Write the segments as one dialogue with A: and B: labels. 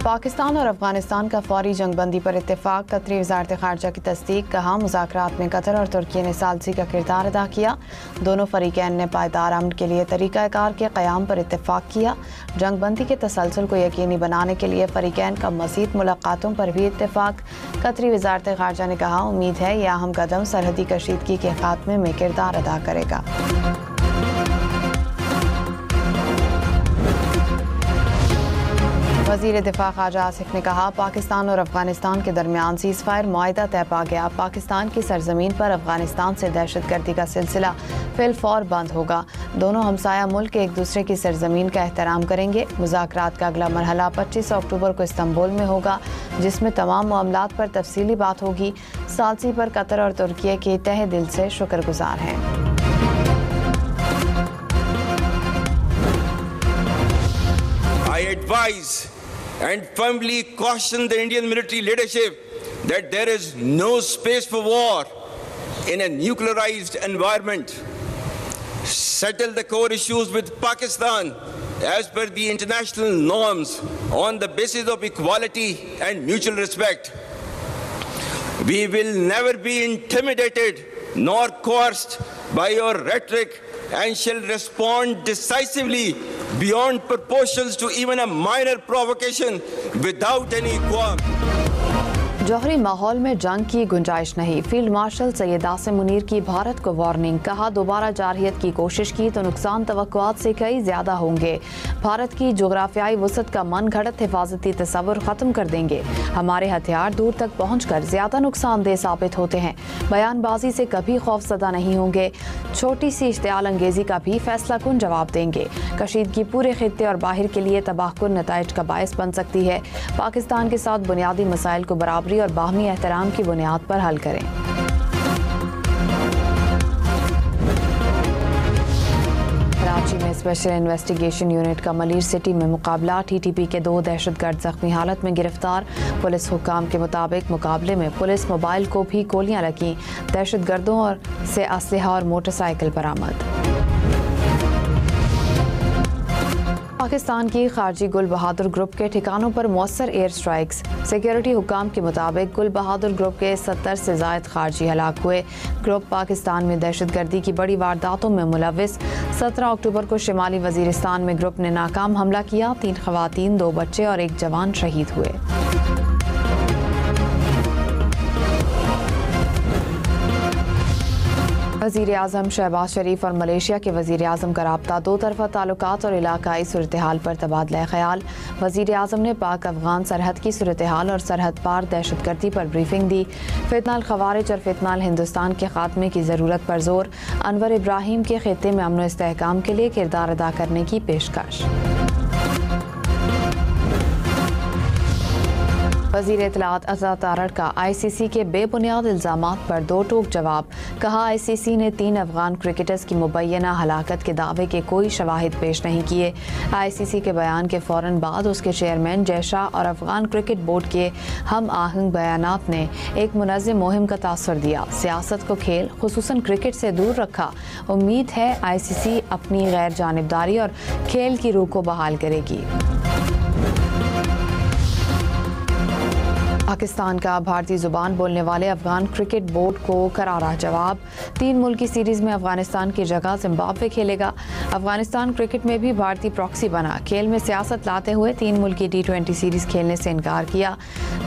A: पाकिस्तान और अफगानिस्तान का फौरी जंगबंदी पर इत्तेफाक। कतरी वज़ारत ख़ारजा की तस्दीक। कहा, मुज़ाकरात में कतर और तुर्की ने सालसी का किरदार अदा किया। दोनों फरीकैन ने पायदार अमन के लिए तरीक़ाकार के क़याम पर इत्तेफाक किया। जंगबंदी के तसलसल को यकीनी बनाने के लिए फरीकैन का मज़ीद मुलाक़ातों पर भी इत्तेफाक। कतरी वज़ारत ख़ारजा ने कहा, उम्मीद है यह अहम कदम सरहदी कशीदगी के खात्मे में किरदार अदा करेगा। वज़ीर दिफा ख्वाजा आसिफ ने कहा, पाकिस्तान और अफगानिस्तान के दरमियान सीज़ फायर मुआहिदा तय पा गया। पाकिस्तान की सरजमीन पर अफगानिस्तान से दहशतगर्दी का सिलसिला फिलफौर बंद होगा। दोनों हमसाया मुल्क एक दूसरे की सरजमीन का एहतराम करेंगे। मुज़ाकरात का अगला मरहला 25 अक्टूबर को इस्तांबुल में होगा, जिसमें तमाम मामलात पर तफसीली बात होगी। सालसी पर कतर और तुर्की के तहे दिल से शुक्रगुजार हैं।
B: I advise and firmly caution the Indian military leadership that there is no space for war in a nuclearized environment. Settle the core issues with Pakistan as per the international norms on the basis of equality and mutual respect. We will never be intimidated nor coerced by your rhetoric and shall respond decisively beyond proportions to even a minor provocation without any qualm.
A: जौहरी माहौल में जंग की गुंजाइश नहीं। Field marshal Syed Asim Munir की भारत को warning. कहा, दोबारा जारहियत की कोशिश की तो नुकसान तवक्कुआत से कई ज्यादा होंगे। भारत की जोग्राफियाई वसत का मन घड़त हिफाजती तस्वुर ख़त्म कर देंगे। हमारे हथियार दूर तक पहुंचकर ज्यादा नुकसानदेह साबित होते हैं। बयानबाजी से कभी खौफजदा नहीं होंगे। छोटी सी इश्तियाल अंगेजी का भी फैसला कुन जवाब देंगे। कशीदगी पूरे खित्ते और बाहर के लिए तबाहकुन नताइज का बायस बन सकती है। पाकिस्तान के साथ बुनियादी मसाइल को बराबरी और बाहमी एहतराम की बुनियाद पर हल करें। कराची में स्पेशल इन्वेस्टिगेशन यूनिट का मलीर सिटी में मुकाबला। TTP के 2 दहशतगर्द जख्मी हालत में गिरफ्तार। पुलिस हुक्काम के मुताबिक मुकाबले में पुलिस मोबाइल को भी गोलियां लगीं। दहशतगर्दों से असलहा और मोटरसाइकिल बरामद। पाकिस्तान की खारजी गुल बहादुर ग्रुप के ठिकानों पर मौसर एयर स्ट्राइक्स। सिक्योरिटी हुकाम के मुताबिक गुल बहादुर ग्रुप के 70 से ज़ायद खारजी हलाक हुए। ग्रुप पाकिस्तान में दहशतगर्दी की बड़ी वारदातों में मुलविस। 17 अक्टूबर को शिमाली वजीरिस्तान में ग्रुप ने नाकाम हमला किया। 3 खवातीन, 2 बच्चे और 1 जवान शहीद हुए। वज़ीर आज़म शहबाज शरीफ और मलेशिया के वज़ीर आज़म का राब्ता। 2 तरफ़ा ताल्लुकात और इलाकाई सूरत हाल पर तबादला ख्याल। वज़ीर आज़म ने पाक अफ़गान सरहद की सूरत हाल और सरहद पार दहशतगर्दी पर ब्रीफिंग दी। फितनाल ख़वारिज और फितनाल हिंदुस्तान के खात्मे की ज़रूरत पर जोर। अनवर इब्राहिम के खित्ते में अमन व इस्तेहकाम के लिए किरदार अदा करने की पेशकश। वज़ीर इत्तलात अज़ा तारड़ का ICC के बेबुनियाद इल्ज़ामात पर 2 टूक जवाब। कहा, ICC ने 3 अफ़गान क्रिकेटर्स की मुबैना हलाकत के दावे के कोई शवाहिद पेश नहीं किए। ICC के बयान के फ़ौरन बाद उसके चेयरमैन जय शाह और अफ़गान क्रिकेट बोर्ड के हम आहंग बयानात ने एक मुनज़्ज़म मुहिम का तासुर दिया। सियासत को खेल खुसूसन क्रिकेट से दूर रखा। उम्मीद है ICC अपनी गैर जानिबदारी और खेल की रूह को बहाल करेगी। पाकिस्तान का भारतीय जुबान बोलने वाले अफगान क्रिकेट बोर्ड को करारा जवाब। 3 मुल्की सीरीज में अफगानिस्तान की जगह जिम्बाब्वे खेलेगा। अफगानिस्तान क्रिकेट में भी भारतीय प्रॉक्सी बना। खेल में सियासत लाते हुए 3 मुल्की T20 सीरीज खेलने से इनकार किया।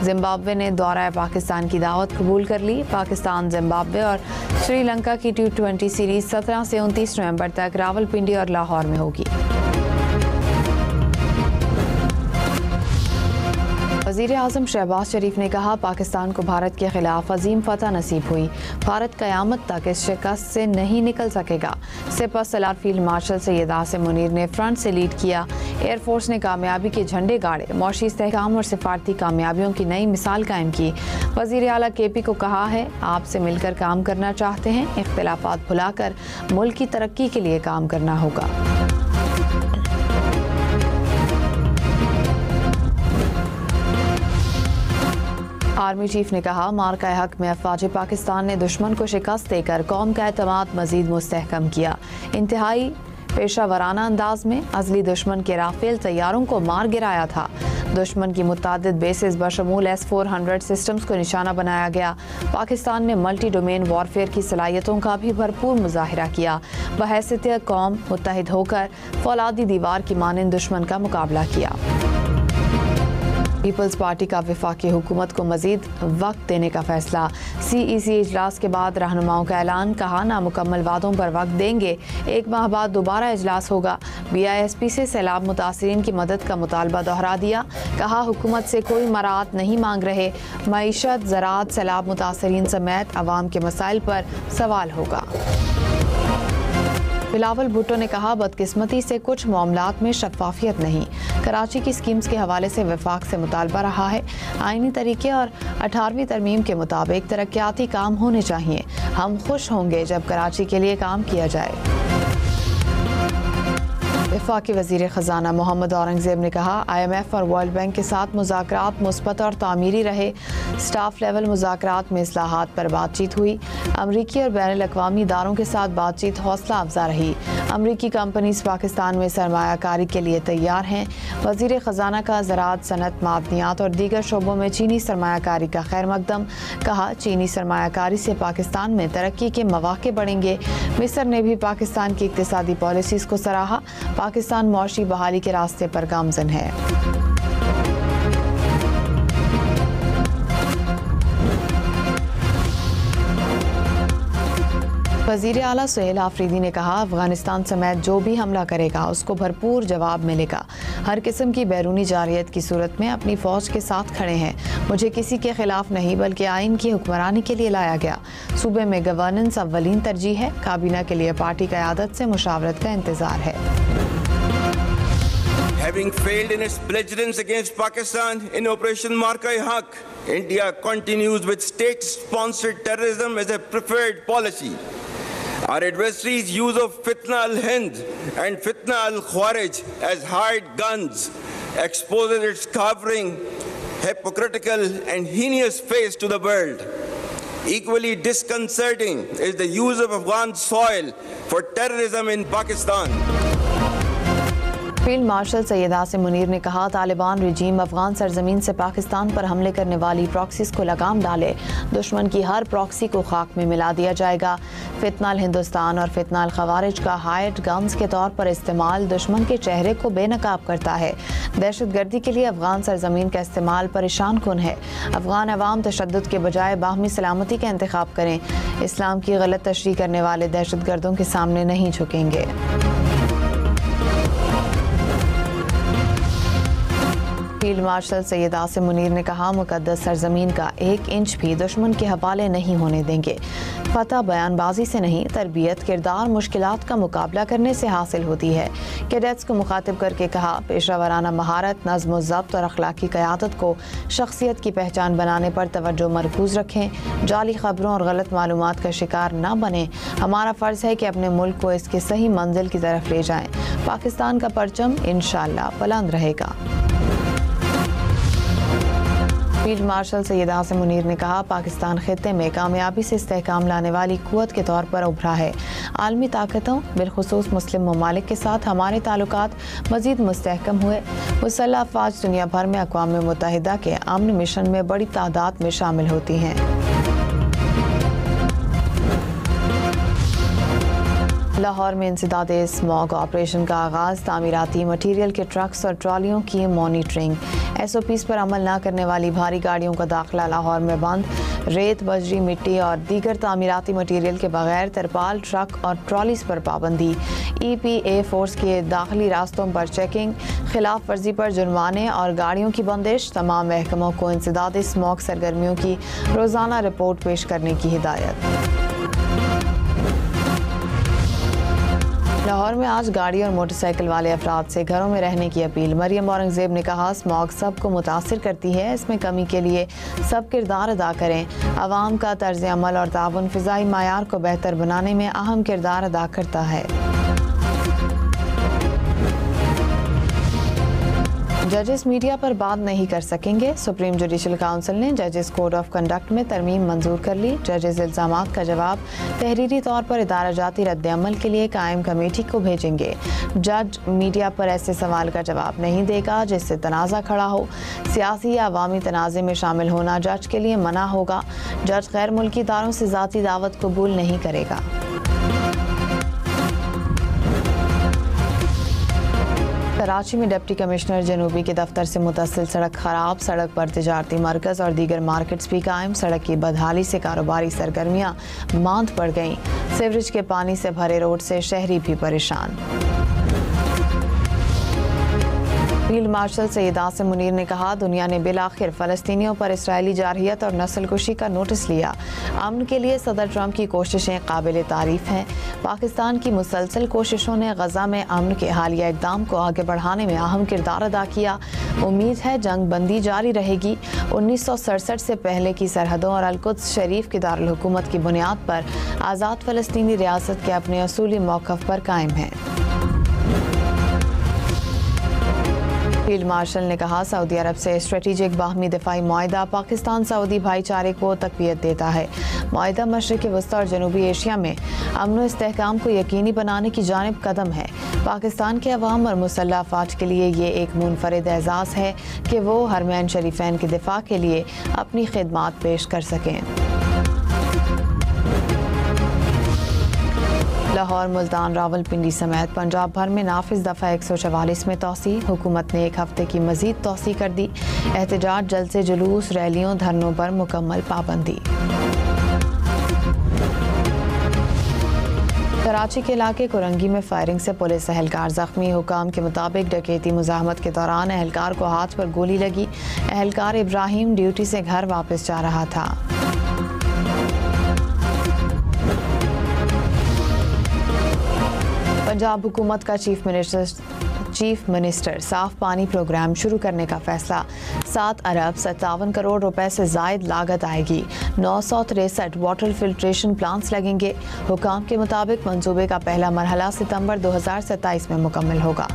A: जिम्बाब्वे ने दौरा पाकिस्तान की दावत कबूल कर ली। पाकिस्तान, जिम्बाब्वे और श्रीलंका की T20 सीरीज 17 से 29 नवंबर तक रावलपिंडी और लाहौर में होगी। वज़ीर आज़म शहबाज शरीफ ने कहा, पाकिस्तान को भारत के खिलाफ अजीम फतह नसीब हुई। भारत क़यामत तक इस शिकस्त से नहीं निकल सकेगा। सिपह सलार फील्ड मार्शल सैयद आसिम मुनीर ने फ्रंट से लीड किया। एयरफोर्स ने कामयाबी के झंडे गाड़े। मौशी इस्तेहकाम और सिफारती कामयाबियों की नई मिसाल कायम की। वज़ीर आला KP को कहा है, आपसे मिलकर काम करना चाहते हैं। इख्तिलाफात भुलाकर मुल्क की तरक्की के लिए काम करना होगा। आर्मी चीफ ने कहा, मार्का हक में अफवाज पाकिस्तान ने दुश्मन को शिकस्त देकर कौम का एतमाद मजीद मुस्तहकम किया। इंतहाई पेशा वराना अंदाज में अजली दुश्मन के राफेल तैयारों को मार गिराया था। दुश्मन की मुतादिद बेसिस बशमूल S-400 सिस्टम्स को निशाना बनाया गया। पाकिस्तान ने मल्टी डोमेन वॉरफेयर की सलाहियतों का भी भरपूर मुजाहिरा किया। बहैसियत कौम मुत्तहिद होकर फौलादी दीवार की मानिंद दुश्मन का मुकाबला किया। पीपल्स पार्टी का वफाकी हुकूमत को मजीद वक्त देने का फैसला। CEC इजलास के बाद रहनुमाओं का ऐलान, कहा नामुकम्मल वादों पर वक्त देंगे, 1 माह बाद दोबारा इजलास होगा। BISP से सैलाब मुतासरीन की मदद का मुतालबा दोहरा दिया, कहा हुकूमत से कोई मराहत नहीं मांग रहे। मईशत, ज़राअत, सैलाब मुतासरीन समेत अवाम के मसाइल पर सवाल होगा। बिलावल भुट्टो ने कहा बदकिस्मती से कुछ मामलात में शफाफियत नहीं। कराची की स्कीम्स के हवाले से वफाक से मुतालबा रहा है। आईनी तरीके और 18वीं तरमीम के मुताबिक तरक्याती काम होने चाहिए। हम खुश होंगे जब कराची के लिए काम किया जाए। वफाकी वज़ीर ख़जाना मोहम्मद औरंगज़ेब ने कहा IMF और वर्ल्ड बैंक के साथ मुज़ाकरात मुस्बत और तामीरी रहे। स्टाफ लेवल मुज़ाकरात में इस्लाहात पर बातचीत हुई। अमरीकी और बैनुल अक़वामी इदारों के साथ बातचीत हौसला अफजा रही। अमरीकी कंपनीज पाकिस्तान में सरमायाकारी के लिए तैयार हैं। वज़ीर ख़जाना का ज़राअत, सनत, मादनियात और दीगर शोबों में चीनी सरमायाकारी का खैर मकदम। कहा चीनी सरमायाकारी से पाकिस्तान में तरक्की के मौक़े बढ़ेंगे। मिस्र ने भी पाकिस्तान की इक़्तिसादी पॉलिसीज़ को सराहा। पाकिस्तान मौशी बहाली के रास्ते पर गामज़न है। वज़ीर आला सुहेल आफरीदी ने कहा अफगानिस्तान समेत जो भी हमला करेगा उसको भरपूर जवाब मिलेगा। हर किस्म की बैरूनी जारियत की सूरत में अपनी फ़ौज के साथ खड़े हैं। मुझे किसी के खिलाफ नहीं बल्कि आइन की हुक्मरानी के लिए लाया गया। सूबे में गवर्नेंस अव्वलीन तरजीह है। काबीना के लिए पार्टी क़यादत से मुशावरत का इंतज़ार है।
B: Having failed in its belligerence against Pakistan in Operation Marka-e-Haq, India continues with state-sponsored terrorism as a preferred policy. Our adversaries' use of Fitna al-Hind and Fitna al-Khawarij as hired guns exposes its cowering, hypocritical and heinous face to the world. Equally disconcerting is the use of Afghan soil for terrorism in Pakistan.
A: Field marshal Syed Asim Munir ने कहा तालिबान रजीम अफगान सरजमीन से पाकिस्तान पर हमले करने वाली proxies को लगाम डाले। दुश्मन की हर प्रॉक्सी को खाक में मिला दिया जाएगा। फितनाल हिंदुस्तान और फितनाल खवारिज का हाइड गन्स के तौर पर इस्तेमाल दुश्मन के चेहरे को बेनकाब करता है। दहशतगर्दी के लिए अफगान सरजमीन का इस्तेमाल परेशान कुन है। अफगान अवाम तशद्दुद के बजाय बाहमी सलामती का इंतखाब करें। इस्लाम की गलत तशरीह करने वाले दहशतगर्दों के सामने नहीं झुकेंगे। फील्ड मार्शल सैयद आसिम मुनीर ने कहा मुकद्दस सरजमीन का 1 इंच भी दुश्मन के हवाले नहीं होने देंगे। फतह बयानबाजी से नहीं, तरबियत, किरदार, मुश्किलात का मुकाबला करने से हासिल होती है। कैडेट्स को मुखातिब करके कहा पेशा वराना महारत, नज़्म ज़ब्त और अखलाकी क़यादत को शख्सियत की पहचान बनाने पर तवज्जो मरकूज़ रखें। जाली खबरों और गलत मालूमात का शिकार न बने। हमारा फ़र्ज़ है कि अपने मुल्क को इसके सही मंजिल की तरफ ले जाएं। पाकिस्तान का परचम इंशाअल्लाह बुलंद रहेगा। फील्ड मार्शल सैयद आसिम मुनीर ने कहा पाकिस्तान खित्ते में कामयाबी से इस्तेहकाम लाने वाली कुव्वत के तौर पर उभरा है। आलमी ताकतों बिलखुसूस मुस्लिम ममालिक के साथ हमारे ताल्लुकात मज़ीद मुस्तहकम हुए। मुसल्लह अफ़वाज दुनिया भर में अक़वाम मुत्तहिदा के अमन मिशन में बड़ी तादाद में शामिल होती हैं। लाहौर में इंसदादे स्मॉग ऑपरेशन का आगाज़, तामीराती मटीरियल के ट्रक्स और ट्रॉलियों की मॉनिटरिंग। SOPs पर अमल न करने वाली भारी गाड़ियों का दाखिला लाहौर में बंद। रेत, बजरी, मिट्टी और दीगर तामीराती मटीरियल के बगैर तरपाल, ट्रक और ट्रॉलीज पर पाबंदी। EPA फोर्स के दाखिली रास्तों पर चेकिंग, खिलाफ वर्जी पर जुर्माने और गाड़ियों की बंदिश। तमाम महकमों को इंसदादे स्मॉग सरगर्मियों की रोज़ाना रिपोर्ट पेश करने की हिदायत। लाहौर में आज गाड़ी और मोटरसाइकिल वाले अफराद से घरों में रहने की अपील। मरियम औरंगज़ेब ने कहा स्मॉग सबको मुतासिर करती है, इसमें कमी के लिए सब किरदार अदा करें। आवाम का तर्ज अमल और ताउन फ़िज़ाई मायार को बेहतर बनाने में अहम किरदार अदा करता है। जजेस मीडिया पर बात नहीं कर सकेंगे। सुप्रीम जुडिशल काउंसिल ने जजेस कोड ऑफ कंडक्ट में तरमीम मंजूर कर ली। जजेस इल्जामात का जवाब तहरीरी तौर पर इदारा जाती रद्द-ए-अमल के लिए कायम कमेटी को भेजेंगे। जज मीडिया पर ऐसे सवाल का जवाब नहीं देगा जिससे तनाज़ा खड़ा हो। सियासी या अवामी तनाज़े में शामिल होना जज के लिए मना होगा। जज गैर मुल्की इदारों से ज़ाती दावत कबूल नहीं करेगा। कराची में डिप्टी कमिश्नर जनूबी के दफ्तर से मुतसिल सड़क खराब। सड़क पर तिजारती मरकज़ और दीगर मार्केट्स भी कायम। सड़क की बदहाली से कारोबारी सरगर्मियां मांद पड़ गईं। सीवरेज के पानी से भरे रोड से शहरी भी परेशान। फील्ड मार्शल सैयद आसिम मुनीर ने कहा, दुनिया ने बिलाखिर फ़लस्तीनियों पर इसराइली जारहियत और नस्लकुशी का नोटिस लिया। अमन के लिए सदर ट्रंप की कोशिशें काबिल तारीफ हैं। पाकिस्तान की मुसलसल कोशिशों ने गजा में अमन के हालिया इक़दाम को आगे बढ़ाने में अहम किरदार अदा किया। उम्मीद है जंग बंदी जारी रहेगी। 1967 से पहले की सरहदों और अल-कुद्स शरीफ की दारुल हुकूमत की बुनियाद पर आज़ाद फ़लस्तीनी रियासत के अपने असूली मौक़िफ़ पर कायम है। फील्ड मार्शल ने कहा, सऊदी अरब से स्ट्रेटेजिक बाहमी दिफाई मुआहिदा पाकिस्तान सऊदी भाईचारे को तक़वियत देता है। मुआहिदा मशरिक़ वस्ती और जनूबी एशिया में अमन व इस्तेहकाम को यकीनी बनाने की जानिब कदम है। पाकिस्तान के अवाम और मुसल्लह अफ़वाज के लिए ये एक मुनफरिद एज़ाज़ है कि वो हरमैन शरीफैन के दिफा के लिए अपनी खिदमात पेश कर सकें। लाहौर, मुल्तान, रावलपिंडी समेत पंजाब भर में नाफिज दफ़ा 144 में तोसी। हुकूमत ने एक हफ्ते की मजीद तोसी कर दी। एहतजाज, जलसे, जुलूस, रैलियों, धरनों पर मुकम्मल पाबंदी। कराची के इलाके कुरंगी में फायरिंग से पुलिस एहलकार जख्मी। हुकाम के मुताबिक डकैती मुजाहमत के दौरान एहलकार को हाथ पर गोली लगी। एहलकार इब्राहिम ड्यूटी से घर वापस जा रहा था। पंजाब हुकूमत का चीफ मिनिस्टर साफ पानी प्रोग्राम शुरू करने का फैसला। 7 अरब 57 करोड़ रुपए से जायद लागत आएगी। 963 वाटर फिल्ट्रेशन प्लांट्स लगेंगे। हुकाम के मुताबिक मंसूबे का पहला मरहला सितंबर 2027 में मुकम्मल होगा।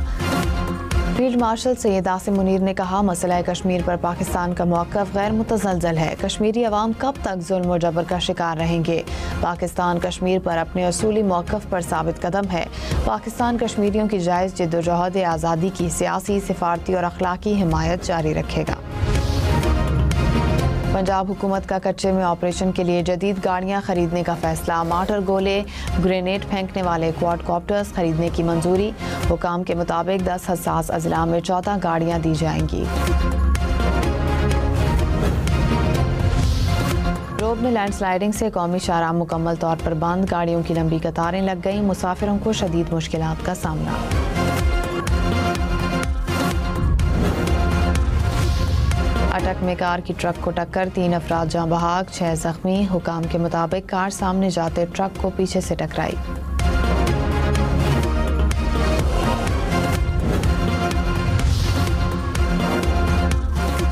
A: फील्ड मार्शल सैयद आसिम मुनीर ने कहा, मसला कश्मीर पर पाकिस्तान का मौक़िफ़ गैर मुतज़लज़ल है। कश्मीरी अवाम कब तक जुल्म और जबर का शिकार रहेंगे? पाकिस्तान कश्मीर पर अपने असूली मौक़िफ़ पर साबित कदम है। पाकिस्तान कश्मीरियों की जायज़ जिद्दोजहद आज़ादी की सियासी, सिफारती और अखलाकी हिमायत जारी रखेगा। पंजाब हुकूमत का कच्चे में ऑपरेशन के लिए जदीद गाड़ियां खरीदने का फैसला। मार्टर गोले, ग्रेनेड फेंकने वाले क्वाडकॉप्टर्स खरीदने की मंजूरी। हुकाम के मुताबिक 10 हसास अजला में 14 गाड़ियां दी जाएंगी। रोड में लैंडस्लाइडिंग से कौमी शाहराह मुकम्मल तौर पर बंद। गाड़ियों की लंबी कतारें लग गईं। मुसाफिरों को शदीद मुश्किलात का सामना। अटक में कार की ट्रक को टक्कर, 3 अफराद जाँ बहाक, 6 जख्मी। हुकाम के मुताबिक कार सामने जाते ट्रक को पीछे से टकराई।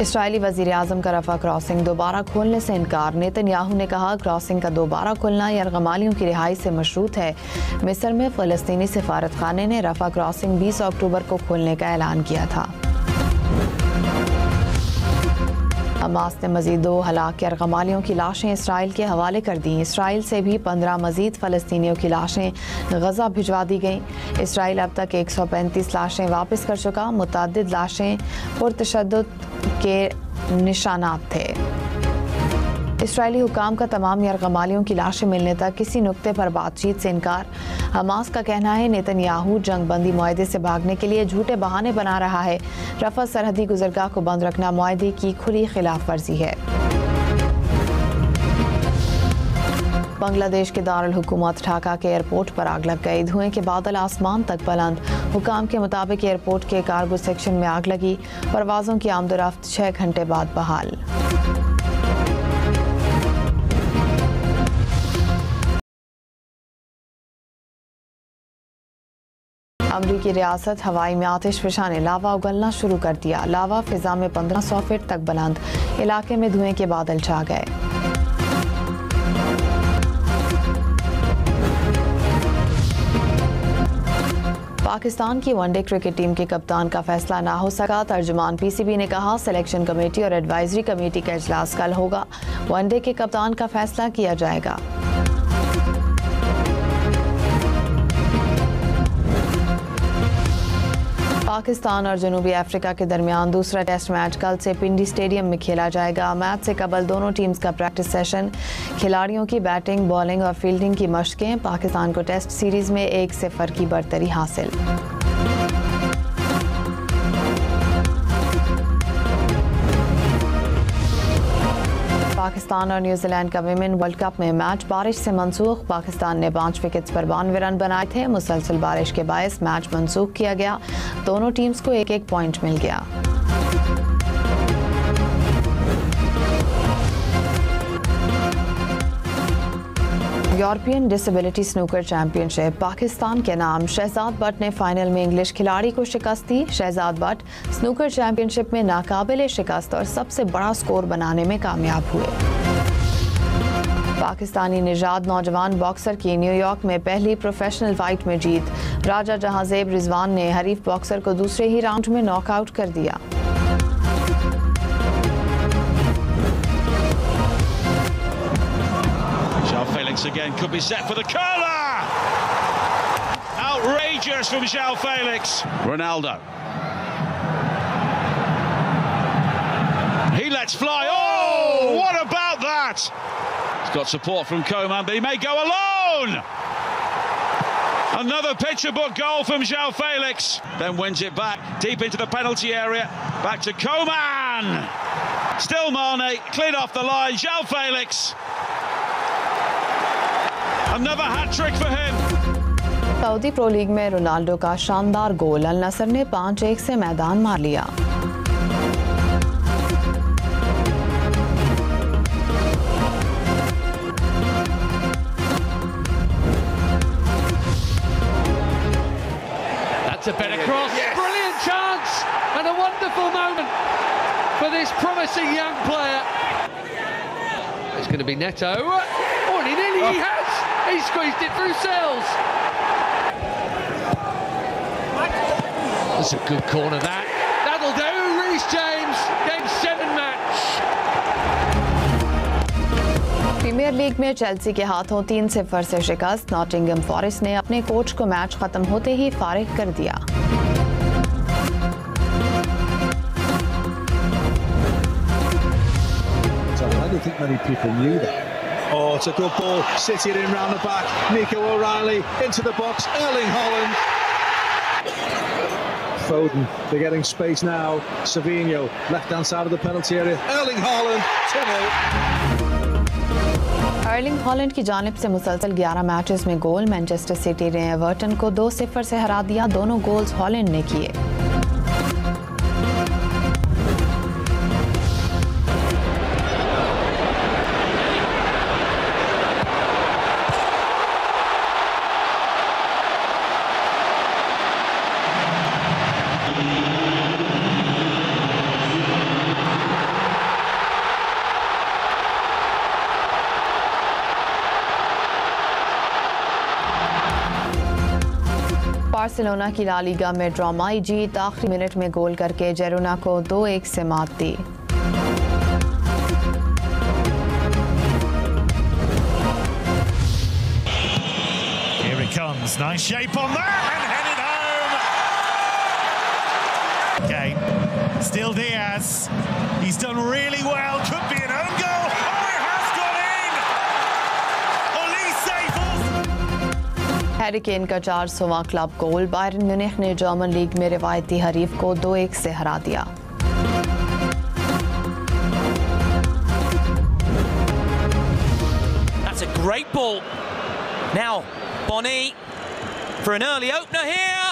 A: इसराइली वज़ीर आज़म का रफ़ा क्रॉसिंग दोबारा खोलने से इनकार। नेतन्याहू ने कहा, क्रॉसिंग का दोबारा खुलना यरगमालियों की रिहाई से मशरूत है। मिस्र में फ़लस्तीनी सिफारत खाने ने रफ़ा क्रॉसिंग 20 अक्टूबर को खोलने का ऐलान किया था। हमास ने मजीद 2 हलाक यरगमालियों की लाशें इसराइल के हवाले कर दी। इसराइल से भी 15 मजीद फ़लस्तीनियों की लाशें गज़ा भिजवा दी गईं। इसराइल अब तक 135 लाशें वापस कर चुका। मुतअद्दिद लाशें पुरतशद्दुद के निशानात थे। इसराइली हुकाम का तमाम यरगमालियों की लाशें मिलने तक किसी नुक्ते पर बातचीत से इनकार। हमास का कहना है, नेतन्याहू जंग बंदी मुआहदे से भागने के लिए झूठे बहाने बना रहा है। रफ़ा सरहदी गुज़रगाह को बंद रखना मुआहदे की खुली खिलाफ वर्जी है। बांग्लादेश के दारुल हुकूमत ढाका के एयरपोर्ट पर आग लग गई। धुएं के बादल आसमान तक बुलंद। हुकाम के मुताबिक एयरपोर्ट के कार्गो सेक्शन में आग लगी। परवाज़ों की आमदोरफ्त 6 घंटे बाद बहाल। अमरीकी रियासत हवाई में आतिशफ़शा ने लावा उगलना शुरू कर दिया। लावा फिजा में 1500 फीट तक बुलंद। इलाके में धुएं के बादल छा गए। पाकिस्तान की वनडे क्रिकेट टीम के कप्तान का फैसला ना हो सका। तर्जुमान पीसीबी ने कहा सिलेक्शन कमेटी और एडवाइजरी कमेटी का इजलास कल होगा। वनडे के कप्तान का फैसला किया जाएगा। पाकिस्तान और जनूबी अफ्रीका के दरमियान दूसरा टेस्ट मैच कल से पिंडी स्टेडियम में खेला जाएगा। मैच से कबल दोनों टीम्स का प्रैक्टिस सेशन, खिलाड़ियों की बैटिंग, बॉलिंग और फील्डिंग की मशकें। पाकिस्तान को टेस्ट सीरीज में 1-0 की बढ़तरी हासिल। पाकिस्तान और न्यूजीलैंड का विमेन वर्ल्ड कप में मैच बारिश से मनसूख। पाकिस्तान ने 5 विकेट्स पर 92 रन बनाए थे। मुसलसल बारिश के बायस मैच मनसूख किया गया। दोनों टीम्स को 1-1 पॉइंट मिल गया। European disability snooker championship Pakistan के नाम। शहजाद बट ने फाइनल में इंग्लिश खिलाड़ी को शिकस्त दी। शहजाद बट स्नूकर चैंपियनशिप में नाकाबिले शिकस्त और सबसे बड़ा स्कोर बनाने में कामयाब हुए। पाकिस्तानी निजात नौजवान बॉक्सर की न्यूयॉर्क में पहली प्रोफेशनल फाइट में जीत। राजा जहांजेब रिजवान ने हरीफ बॉक्सर को दूसरे ही राउंड में नॉकआउट कर दिया।
C: Felix again could be set for the curler. Outrageous from João Felix. Ronaldo. He lets fly. Oh, what about that? He's got support from Coman, but he may go alone. Another picture book goal from João Felix. Then wins it back deep into the penalty area. Back to Coman. Still Mane, cleared off the line. João Felix. Another hat trick for him.
A: Saudi pro league में Ronaldo का शानदार गोल। अल नसर ने 5-1 से मैदान मार लिया।
D: That's a better cross. Yes. Brilliant chance and a wonderful moment for this promising young player. It's going to be Neto. Oh, and he has. He squeezed it through cells. That's a good corner, that. That'll do. Reece James, game 7 match.
A: Premier league में Chelsea के हाथों 3-0 से शिकस्त। Nottingham forest ने अपने coach को match खत्म होते ही फारिग कर दिया।
E: I don't think many people knew that. Oh, it's a good ball. City in round the back. Nico O'Reilly into the box. Erling Haaland. Foden, they're getting space now. Savinho, left-hand side of the penalty area. Erling Haaland, 2-0.
A: Erling Haaland की जानिब से मुसलसल 11 matches में गोल। Manchester city ने Everton को 2-0 से हरा दिया। दोनों गोल्स हॉलैंड ने किए। बार्सिलोना की ला लीगा में ड्रामाई जीत। आखिरी मिनट में गोल करके जेरोना को 2-1 से मात दी।
F: Here it comes, nice shape on that and headed home. Okay, still Diaz. He's done really well. Could be an own goal. Oh, it has gone in. Olise falls.
A: Harry Kane का 400वां club गोल। Byron Munich ने German league में रिवायती हरीफ को 2-1 से हरा दिया।
G: That's a great ball. Now Bonny for an early opener here,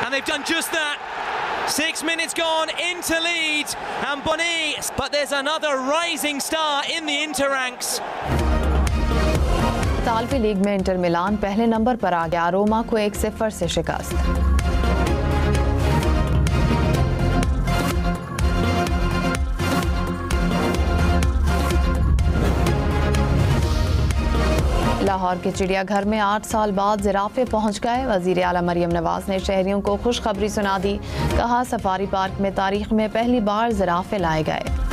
G: and they've done just that. 6 minutes gone into lead, and Bonny, but there's another rising star in the Inter ranks.
A: इतालवी league में Inter Milan पहले number पर आ गया। रोमा को 1-0 से शिकस्त। लाहौर के चिड़ियाघर में 8 साल बाद जिराफे पहुंच गए। वजीर आला मरियम नवाज ने शहरियों को खुशखबरी सुना दी। कहा, सफारी पार्क में तारीख में पहली बार जिराफे लाए गए।